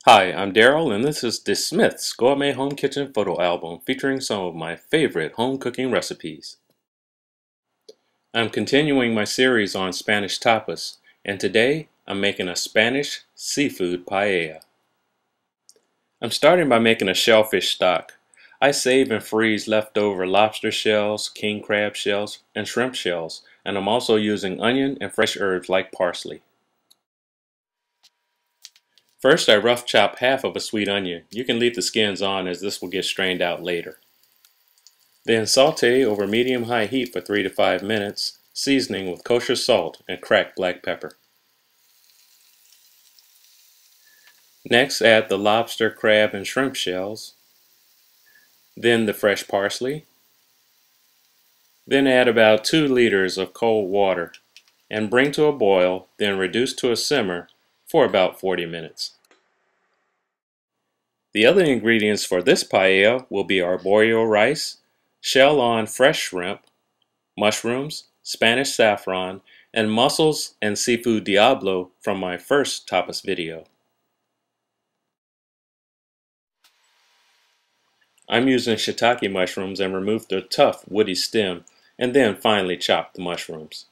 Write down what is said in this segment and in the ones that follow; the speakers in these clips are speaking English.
Hi, I'm Daryl, and this is the Smith's Gourmet Home Kitchen Photo Album featuring some of my favorite home cooking recipes. I'm continuing my series on Spanish tapas, and today I'm making a Spanish seafood paella. I'm starting by making a shellfish stock. I save and freeze leftover lobster shells, king crab shells, and shrimp shells, and I'm also using onion and fresh herbs like parsley. First, I rough chop half of a sweet onion. You can leave the skins on as this will get strained out later. Then saute over medium-high heat for 3 to 5 minutes, seasoning with kosher salt and cracked black pepper. Next, add the lobster, crab, and shrimp shells. Then the fresh parsley. Then add about 2 liters of cold water and bring to a boil, then reduce to a simmer for about 40 minutes. The other ingredients for this paella will be arborio rice, shell-on fresh shrimp, mushrooms, Spanish saffron, and mussels and seafood diablo from my first tapas video. I'm using shiitake mushrooms and removed the tough woody stem and then finely chopped the mushrooms.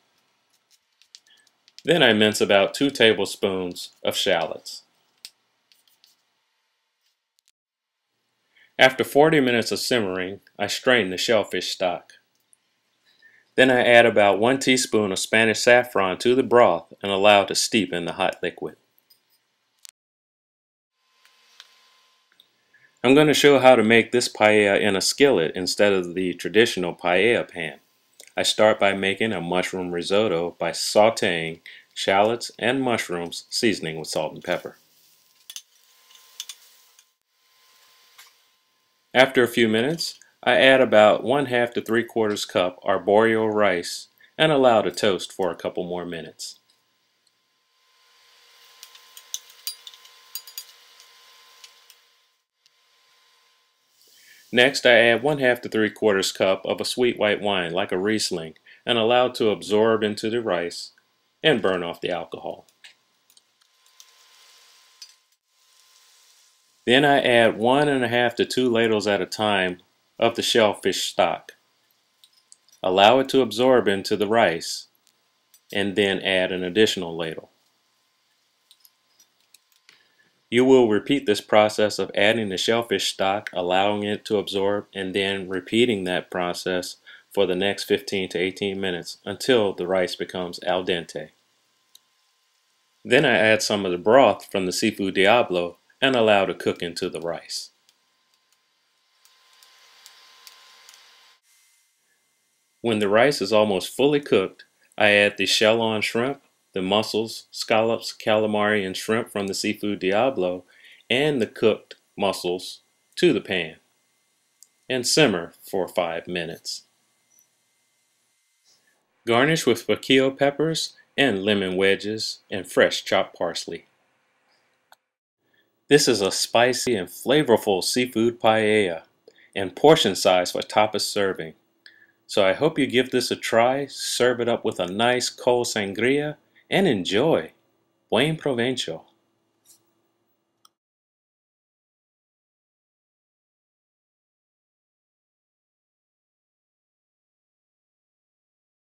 Then I mince about 2 tablespoons of shallots. After 40 minutes of simmering, I strain the shellfish stock. Then I add about 1 teaspoon of Spanish saffron to the broth and allow it to steep in the hot liquid. I'm going to show how to make this paella in a skillet instead of the traditional paella pan. I start by making a mushroom risotto by sauteing shallots and mushrooms, seasoning with salt and pepper. After a few minutes, I add about 1/2 to 3/4 cup arborio rice and allow to toast for a couple more minutes. Next, I add 1/2 to 3/4 cup of a sweet white wine like a Riesling and allow it to absorb into the rice and burn off the alcohol. Then I add 1½ to 2 ladles at a time of the shellfish stock. Allow it to absorb into the rice and then add an additional ladle. You will repeat this process of adding the shellfish stock, allowing it to absorb, and then repeating that process for the next 15 to 18 minutes until the rice becomes al dente. Then I add some of the broth from the seafood diablo and allow to cook into the rice. When the rice is almost fully cooked, I add the shell-on shrimp, the mussels, scallops, calamari, and shrimp from the seafood diablo, and the cooked mussels to the pan, and simmer for 5 minutes. Garnish with piquillo peppers and lemon wedges and fresh chopped parsley. This is a spicy and flavorful seafood paella and portion size for tapas serving. So I hope you give this a try, serve it up with a nice cold sangria, and enjoy. Buen provecho.